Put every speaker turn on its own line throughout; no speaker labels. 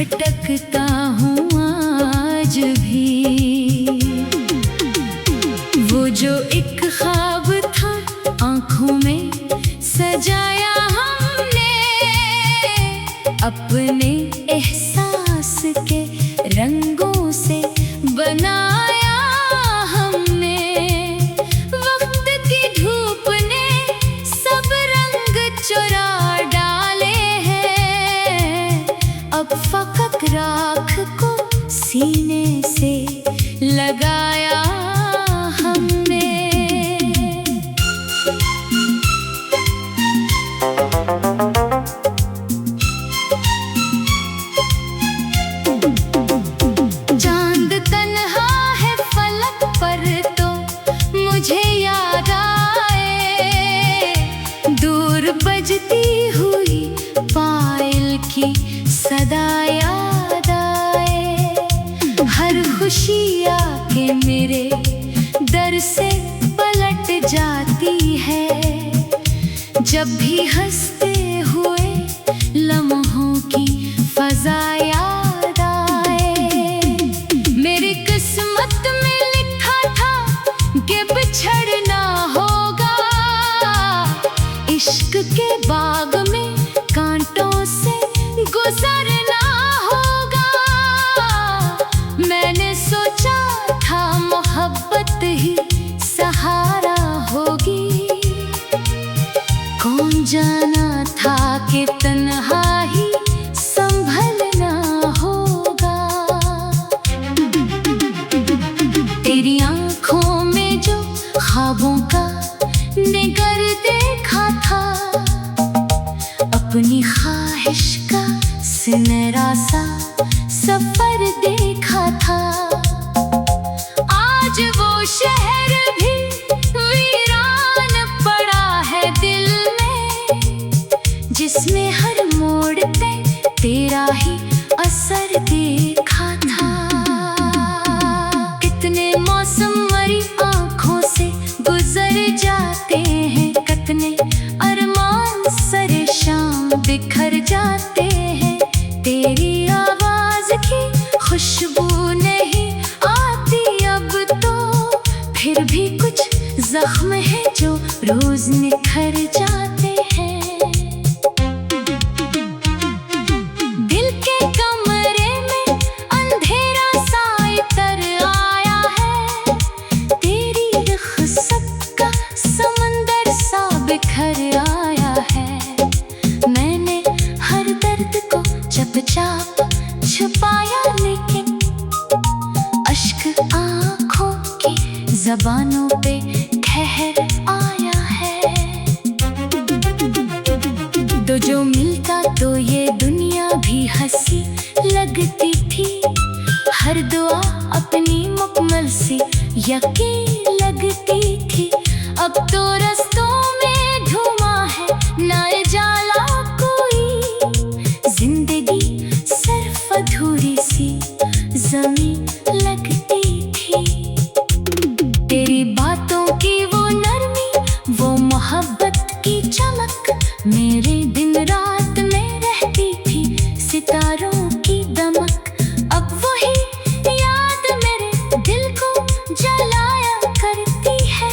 भटकता हूँ आज भी। वो जो एक ख्वाब था आँखों में सजाया हमने, अपने एहसास के रंगों से बनाया हमने। वक्त की धूप ने सब रंग चुरा डाले हैं, अब फकत राख को सीने से लगाया हमने। चांद तन्हा है फलक पर तो मुझे याद आए, दूर बजती हुई पायल की सदा याद आए। हर खुशी आके मेरे दर से पलट जाती है, जब भी हंसते हुए लम्हों की फजा याद आए। मेरी किस्मत में लिखा था कि बिछड़ना होगा, इश्क के बाग में कांटों से गुजरना होगा। मैंने सोचा था मोहब्बत ही सहारा होगी, कौन जाना था कि तन्हा ही संभलना होगा। तेरी आँखों में जो ख्वाबों का निगर देखा था, अपनी ख्वाहिश का सुनहरा सा सफर देखा था। आज वो शहर भी वीरान पड़ा है दिल में, जिसमें हर मोड़ पे तेरा ही असर देखा था। कितने मौसम मरी आँखों से गुजर जाते हैं, कितने अरमान सरे शाम बिखर जाते हैं। तेरी आवाज की खुशबू नहीं आती अब तो, फिर भी कुछ जख्म है जो रोज निखर जाते हैं। दिल के कमरे में अंधेरा सा इतर आया है, तेरी रुख़सत का समंदर सा बिखर आया है। मैंने हर दर्द को चुपचाप छुपाया, लेकिन अश्क आँखों की ज़बानों पे ठहर आया है। तो जो मिलता तो ये दुनिया भी हंसी लगती थी, हर दुआ अपनी मुकम्मल सी यकीन लगती थी। अब तो रस्तों में धुआं है ना जाला कोई, जिंदगी सिर्फ अधूरी सी ज़मीन लगती थी। तेरी बातों की वो नरमी, वो मोहब्बत की चमक, मेरे दिन रात में रहती थी सितारों की दमक। अब वही याद मेरे दिल को जलाया करती है,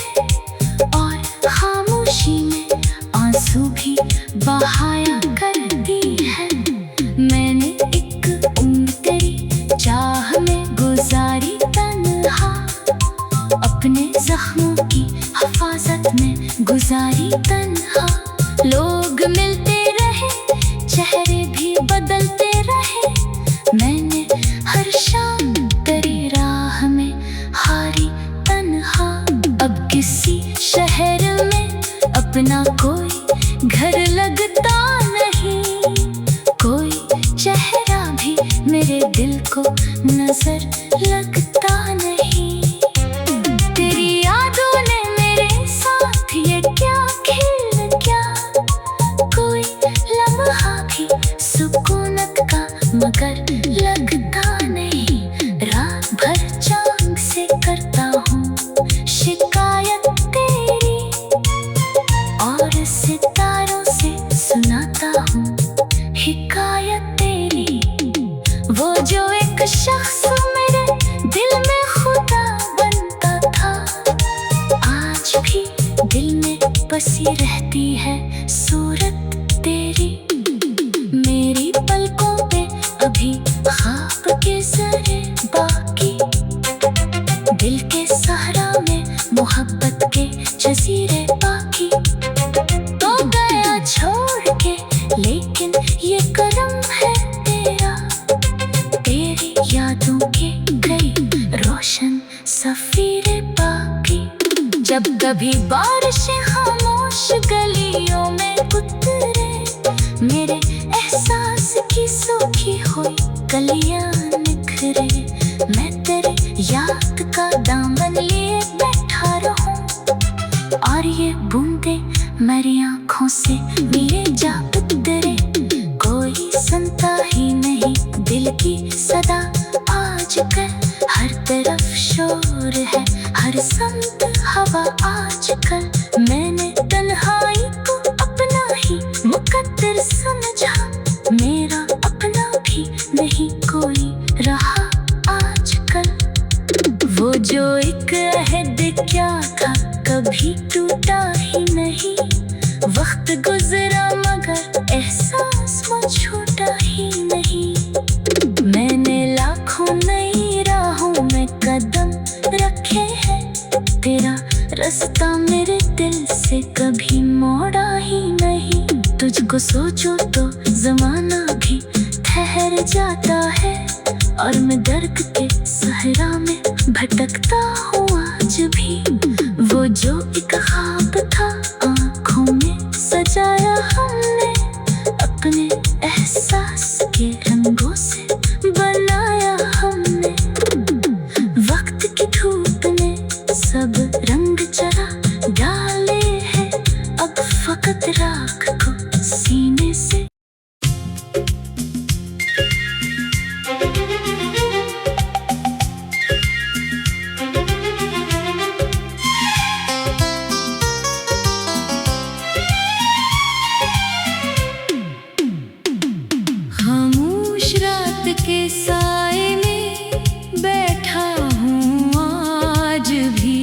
और खामोशी में आंसू भी बहाया करती है। मैंने एक उम्र तेरी चाह में गुजारी तन्हा, अपने जख्मों की हिफाजत में गुजारी तन्हा। लोग मिलते रहे, चेहरे भी बदलते रहे, मैंने हर शाम तेरी राह में हारी तन्हा। अब किसी शहर में अपना कोई घर लगता नहीं, कोई चेहरा भी मेरे दिल को नजर लगता नहीं। तेरी यादों ने मेरे साथ ये क्या खेल किया, कोई लम्हा भी सुकूनत का मगर लगता नहीं। रात भर चांद से करता हूँ शिकायत तेरी, और सितारों से सुनाता हूँ हिकायत तेरी। लेकिन ये करम है तेरा, तेरी यादों के कई रोशन सफीरे बाकी। जब कभी बारिशें खामोश गलियों में उतरे, मेरे एहसास की सूखी हुई कलियां निखरे, मैं तेरे याद का दामन लिए बैठा रहूं, और ये बूंदे मेरी आँखों से मेरे जा उतरे। कोई सुनता ही नहीं दिल की सदा, आजकल हर तरफ शोर है, हर संत हवा आजकल। मैंने तन्हाई को अपना ही मुकद्दर समझा, मेरा अपना भी नहीं कोई रहा आजकल। वो जो एक अहद क्या था कभी टूटा ही नहीं, वक्त गुजरा मगर एहसास वो छूटा ही नहीं। मैंने लाखों नई राहों में कदम रखे हैं, तेरा रास्ता मेरे दिल से कभी मोड़ा ही नहीं। तुझको सोचो तो जमाना भी ठहर जाता है, और मैं दर्द के सहरा में भटकता हूँ आज भी। वो जो एक ख्वाब था आँखों में सजाया हमने, अपने एहसास के रंगों से बनाया हमने। वक्त की धूप ने सब रंग चरा डाले हैं, अब फकत राख को सीने से। खामोश रात के साए में बैठा हूँ आज भी,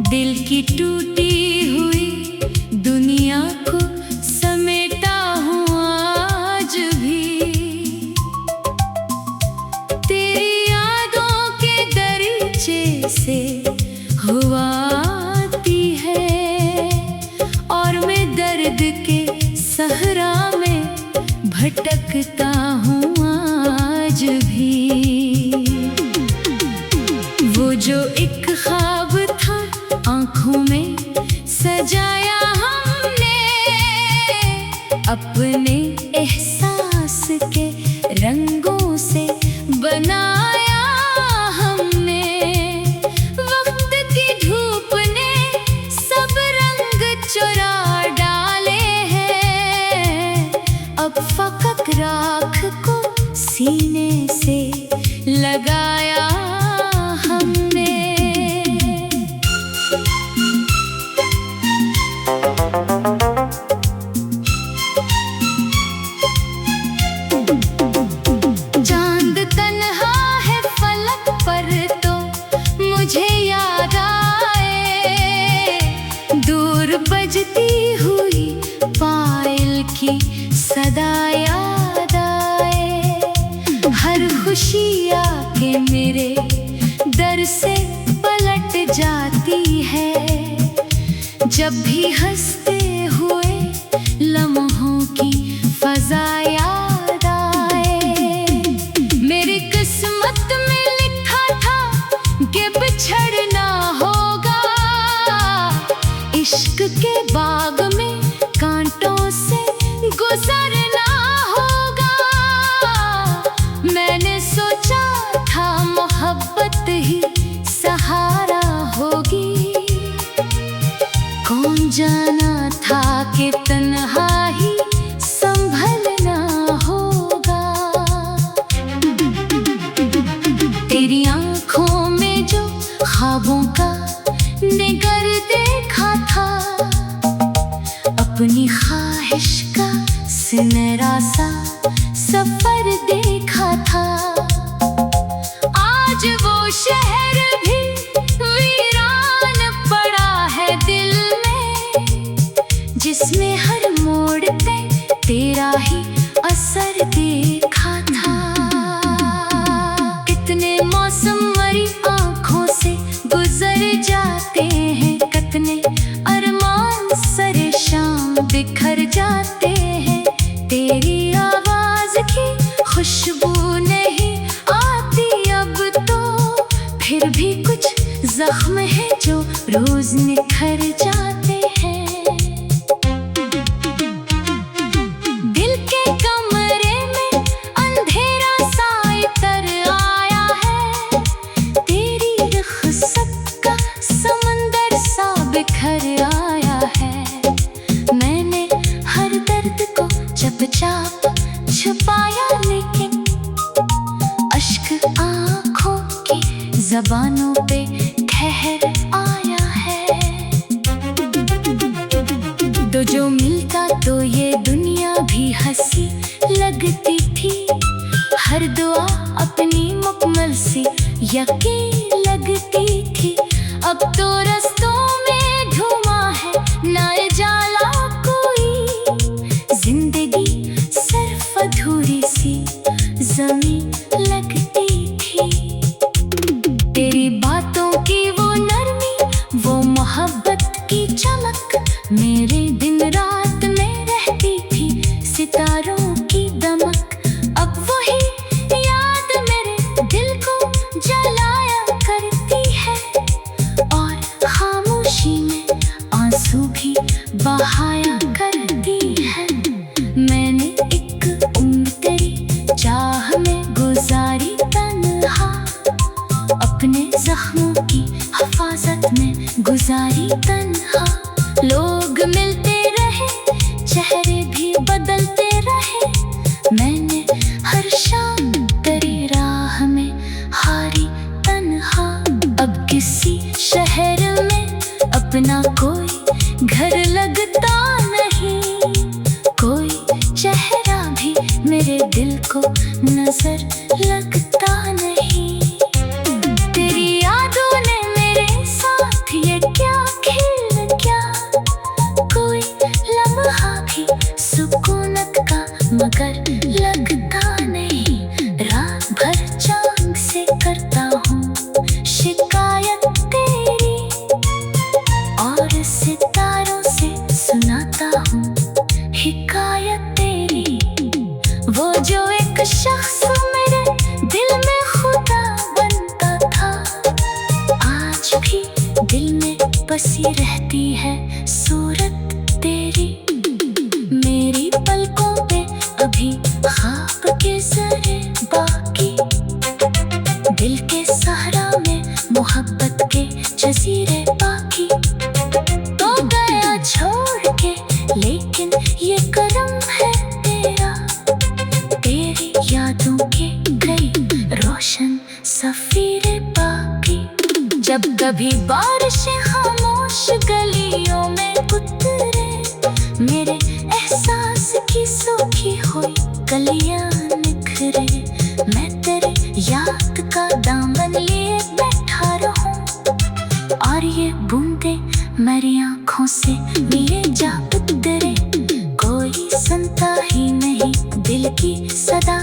दिल की टूटी हुई दुनिया को समेटा हूँ आज भी। तेरी यादों के दरीचे से हवा आती है, और मैं दर्द के सहरा में भटकता हूँ आज भी। वो जो एक ख्वाब था आँखों में सजाया हमने, अपने एहसास के रंगों से बनाया हमने। वक्त की धूप ने सब रंग चुरा डाले हैं, अब फकत राख को सीने से लगाया हमने। चांद तन्हा है फलक पर तो मुझे याद आए, दूर बजती हुई पायल की सदा याद आए। हर खुशी आके मेरे दर से पलट जाती है, जब भी हंसते हुए लम्हों की फजा याद आए। मेरी किस्मत में लिखा था कि बिछड़ना होगा, इश्क के बाग में कांटों से गुजरना होगा। मैंने सोचा था मोहब्बत ही सहारा होगी, कौन जाना था कि तन्हा ही संभलना होगा। तेरी आँखों में जो ख्वाबों का निगर देखा था, अपनी ख्वाहिश का सुनहरा सा सफर देखा था। आज वो शहर भी वीरान पड़ा है दिल में, जिसमें हर मोड़ पे तेरा ही असर देखा था। कितने मौसम मरी आँखों से गुजर जाते हैं, कितने अरमान सरे शाम बिखर जाते हैं। तेरी आवाज की खुशबू नहीं आती अब तो, फिर भी कुछ जख्म है जो रोज निखर जाते हैं। दिल के कमरे में अंधेरा सा इतर आया है, तेरी रुखसत का समंदर सा बिखर आया है। मैंने हर दर्द को चुपचाप छुपाया, लेकिन अश्क आँखों की ज़बानों पे ठहर आया है। तो जो मिलता तो ये दुनिया भी हंसी लगती थी, हर दुआ अपनी मुकम्मल सी यकीन लगती थी। अब तो रस्तों में धुआं है ना जाला कोई, जिंदगी सिर्फ अधूरी सी ज़मीन लगती थी। तेरी बातों की वो नरमी, वो मोहब्बत की चमक, मेरे दिन रात में रहती थी सितारों की दमक। अब वही याद मेरे दिल को जलाया करती है, और खामोशी में आंसू भी बहाया करती है। मैंने एक उम्र तेरी चाह में गुजारी तन्हा, अपने जख्मों की हिफाजत में गुजारी तन्हा। लोग मिलते रहे, चेहरे भी बदलते रहे, मैंने हर शाम तेरी राह में हारी तन्हा। अब किसी शहर में अपना कोई घर लगता नहीं, कोई चेहरा भी मेरे दिल को नजर लगता नहीं। तेरी यादों ने मेरे साथ ये क्या खेल किया, कोई लम्हा भी सुकूनत का मगर लगता नहीं। रात भर चांद से करता हूँ शिकायत तेरी, और सितारों से सुनाता हूँ हिकायत तेरी। वो जो एक शख्स मेरे दिल में खुदा बनता था, आज भी दिल में बसी रहती है सूरत तेरी। मेरी पलकों पे अभी ख्वाब के ज़रे बाकी, दिल के सहरा में मोहब्बत के जजीरे बाकी। तो गया छोड़ के, लेकिन ये करम है तेरा, तेरी यादों के कई रोशन सफीरे बाकी। जब कभी बारिशें खामोश गलियों में उतरे, मेरे एहसास की सूखी हुई कलियां निखरे, मैं तेरे याद का दामन लिए बैठा रहूं, और ये बूंदे मेरी आँखों से लिए जा उतरे। कोई सुनता ही नहीं दिल की सदा,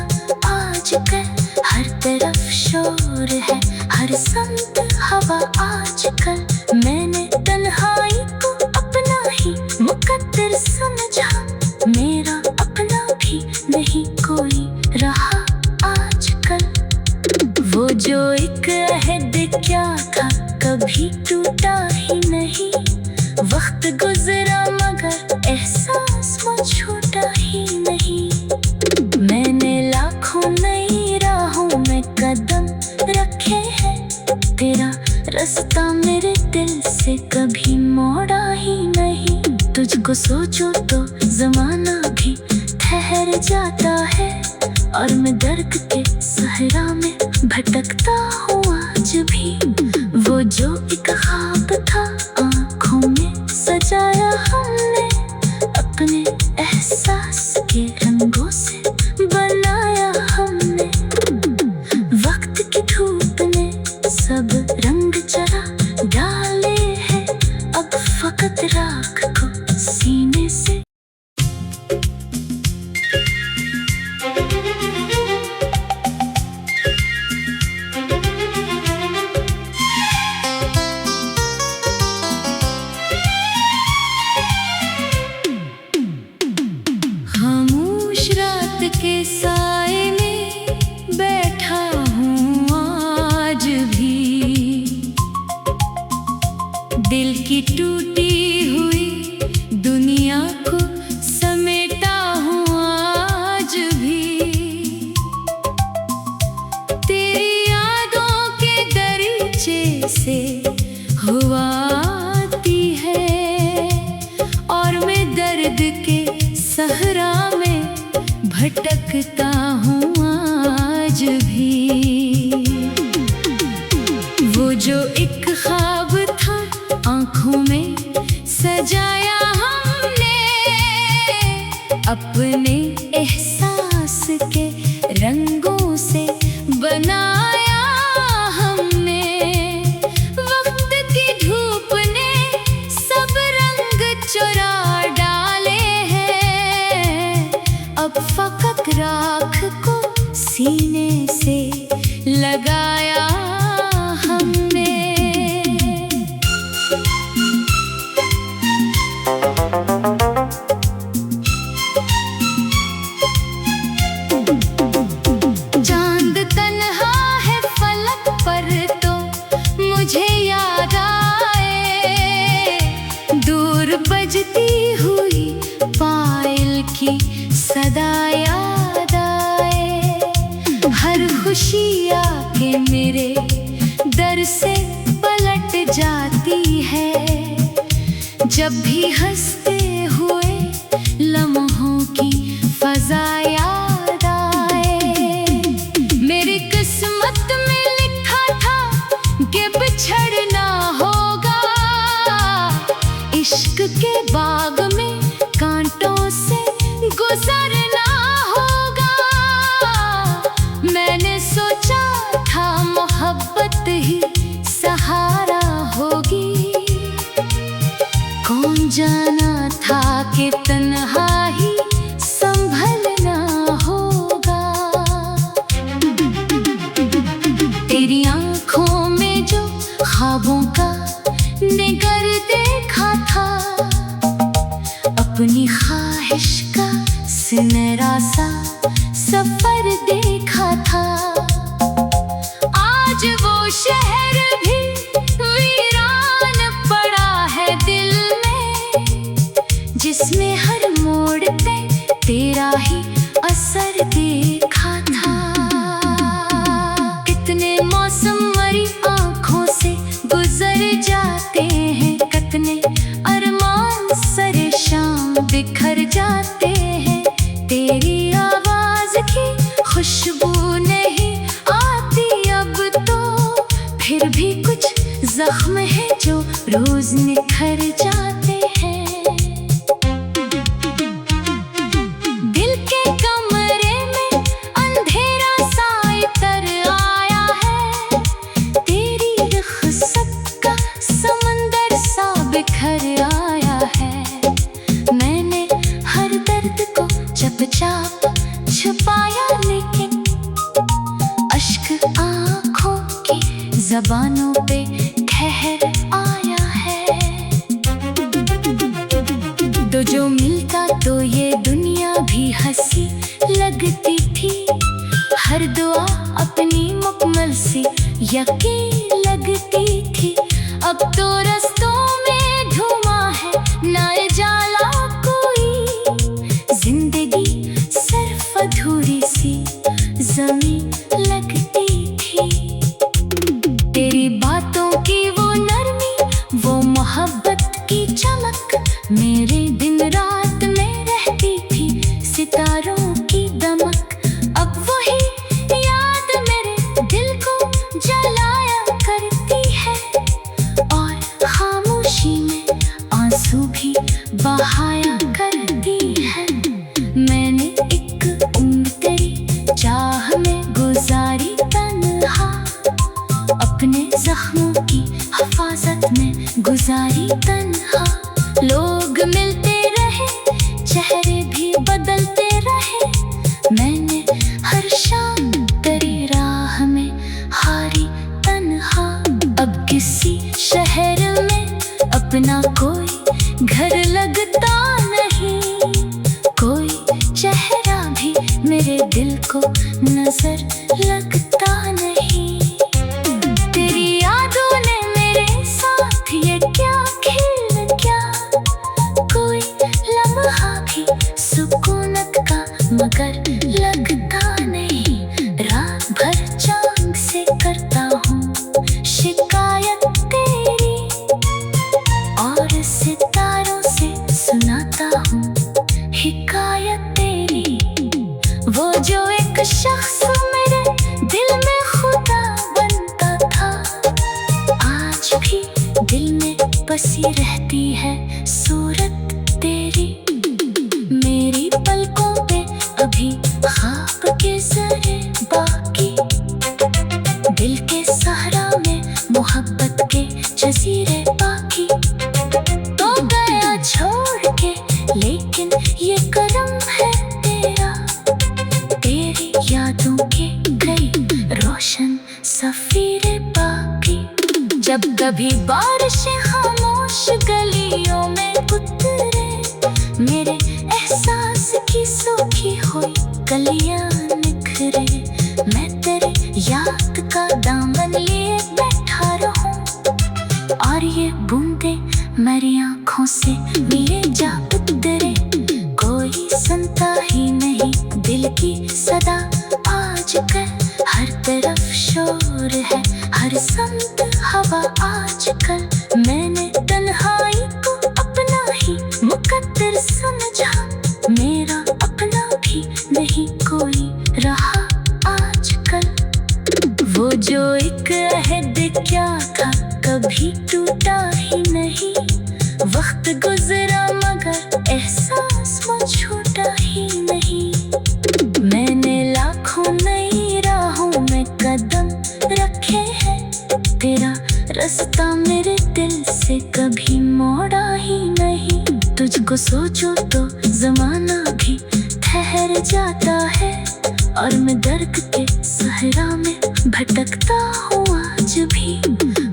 आजकल हर तरफ शोर है, हर संत हवा आजकल। मैंने तन्हाई को अपना ही मुकद्दर समझा, मेरा अपना भी नहीं कोई रहा आजकल। वो जो एक अहद क्या था कभी टूटा ही नहीं, वक्त गुजरा मगर एहसास वो छूटा ही नहीं। मैंने लाखों नई राहों में कदम रखे हैं, तेरा रास्ता मेरे दिल से कभी मोड़ा ही नहीं। तुझको सोचो तो जमाना भी ठहर जाता है, और मैं दर्द के सहरा में भटकता हूँ आज भी। वो जो एक ख्वाब था आँखों में सजाया हमने, अपने एहसास के रंगों से बनाया हमने। वक्त की धूप ने सब रंग जरा डाले हैं, अब फकत राख को सीने से। के साए में बैठा हूँ आज भी। दिल की टूटी हुई दुनिया को समेटा हूँ आज भी। तेरी यादों के दरीचे से हुआ आती है और मैं दर्द के सहरा में भटकता हूँ आज भी। वो जो एक ख्वाब था आँखों में सजाया हमने, अपने एहसास के रंगों से बनाया हमने। वक्त की धूप ने सब रंग चुरा डाले हैं, अब फकत राख को सीने से लगाया हमने। चांद तन्हा है फलक पर तो मुझे याद आए, दूर बजती हुई पायल की सदा याद आए। हर खुशी आके मेरे दर से पलट जाती है, जब भी हंसते हुए लम्हों की फजा याद आए। मेरी किस्मत में लिखा था कि बिछड़ना होगा, इश्क के बाग में कांटों से गुजरना होगा। मैंने सोचा था मोहब्बत ही सहारा होगी, कौन जाना था कि तन्हा ही संभलना होगा। तेरी आँखों में जो ख्वाबों का निगर देखा था, अपनी ख्वाहिश का सुनहरा सा सफर देखा था। आज वो शहर भी वीरान पड़ा है दिल में, जिसमें हर मोड़ पे तेरा ही असर देखा था। कितने मौसम मरी आँखों से गुजर जाते हैं, कितने अरमान सरे शाम बिखर जाते हैं। तेरी आवाज की खुशबू नहीं आती अब तो, फिर भी कुछ जख्म है जो रोज निखर जाते हैं। दिल के कमरे में अंधेरा सा इतर आया है, तेरी रुखसत का समंदर सा बिखर आया है। मैंने हर दर्द को चुपचाप छुपाया, लेकिन अश्क आँखों की ज़बानों पे ठहर आया है। तो जो मिलता तो ये दुनिया भी हंसी लगती थी, हर दुआ अपनी मुकम्मल सी यकीन लगती थी। अब तो रस्तों में धुआं है ना जाला कोई, जिंदगी सिर्फ अधूरी सी ज़मीन लगती थी। तेरी बातों की वो नरमी, वो मोहब्बत की चमक, मेरे दिन रात में रहती थी सितारों की दमक। अब वही याद मेरे दिल को जलाया करती है, और खामोशी में आंसू भी बहाया करती है। मैंने एक उम्र तेरी चाह में गुजारी तन्हा, अपने जख्मों की हिफाजत में गुजारी तन्हा। लोग मिलते रहे, चेहरे भी बदलते रहे, मैंने हर शाम तेरी राह में हारी तन्हा। अब किसी शहर में अपना कोई घर लगता नहीं, कोई चेहरा भी मेरे नजर लगता नहीं। तेरी यादों ने मेरे साथ ये क्या खेल किया, कोई लम्हा भी सुकूनत का मगर लगता नहीं। रात भर चांद से करता हूँ शिकायत तेरी, और सितारों से सुनाता हूँ हिकायत तेरी। वो जो एक शख्स मेरे दिल में खुदा बनता था, आज भी दिल में बसी रहती है सूरत तेरी। मेरी पलकों पे अभी ख्वाब के ज़रे बाकी, दिल के सहरा में मोहब्बत के जजीरे बाकी। तो गया छोड़ के लेकिन ये करम है तेरा, तेरी यादों के गई रोशन सफीरे बाकी। जब कभी बारिशें खामोश गलियों में उतरे, मेरे एहसास की सूखी हुई कलियां निखरे, मैं तेरे याद का दामन लिए बैठा रहूं, और ये बूंदे मेरी आँखों से मेरे जा उतरे। कोई सुनता ही नहीं दिल की सदा, आजकल हर तरफ शोर है, हर समत हवा आजकल। मैंने तन्हाई को अपना ही मुकद्दर समझा, मेरा अपना भी नहीं कोई रहा आजकल। वो जो एक अहद क्या था कभी टूटा ही नहीं, वक्त गुजरा मगर एहसास वो छूटा ही नहीं। मैंने लाखों नई राहों में कदम रखे हैं, तेरा रास्ता मेरे दिल से कभी मोड़ा ही नहीं। तुझको सोचो तो जमाना भी ठहर जाता है, और मैं दर्द के सहरा में भटकता हूँ आज भी।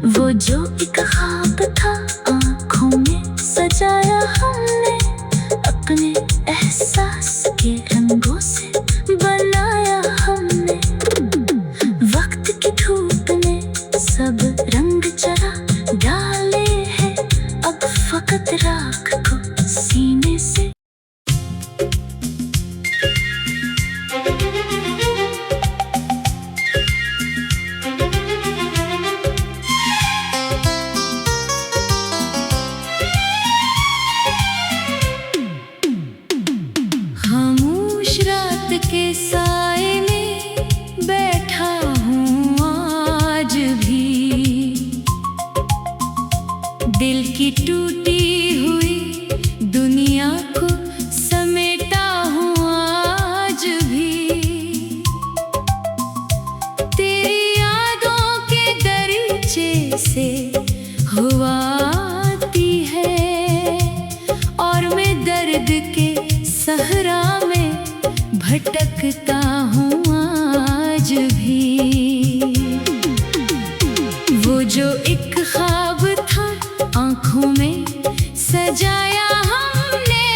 वो जो एक ख्वाब था आँखों में सजाया हमने, अपने एहसास के रंगों से बनाया हमने। वक्त की धूप ने सब रंग चरा डाले हैं, अब फकत राख को सीने से। खामोश रात के साए में बैठा हूँ आज भी, दिल की टूटी हुई दुनिया को समेटा हूँ आज भी। तेरी यादों के दरीचे से हुआ आती है, और मैं दर्द के सहरा में भटकता हूँ आज भी। वो जो एक ख्वाब था आँखों में सजाया हमने,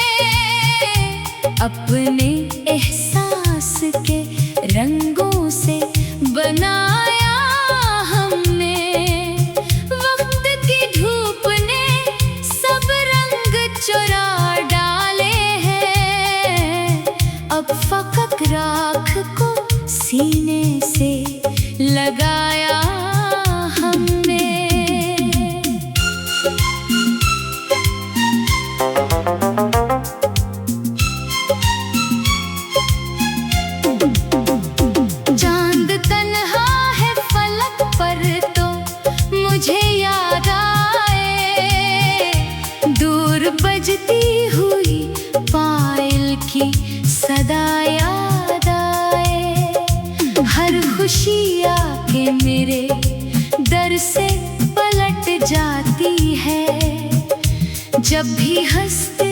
अपने एहसास के रंगों से बनाया हमने। वक्त की धूप ने सब रंग चुरा डाले हैं, अब फकत राख को सीने से लगाया हमने। चांद तन्हा है फलक पर तो मुझे याद आए, दूर बजती हुई पायल की सदा याद आए। हर खुशी आके मेरे दर से पलट जाती है, जब भी हंसते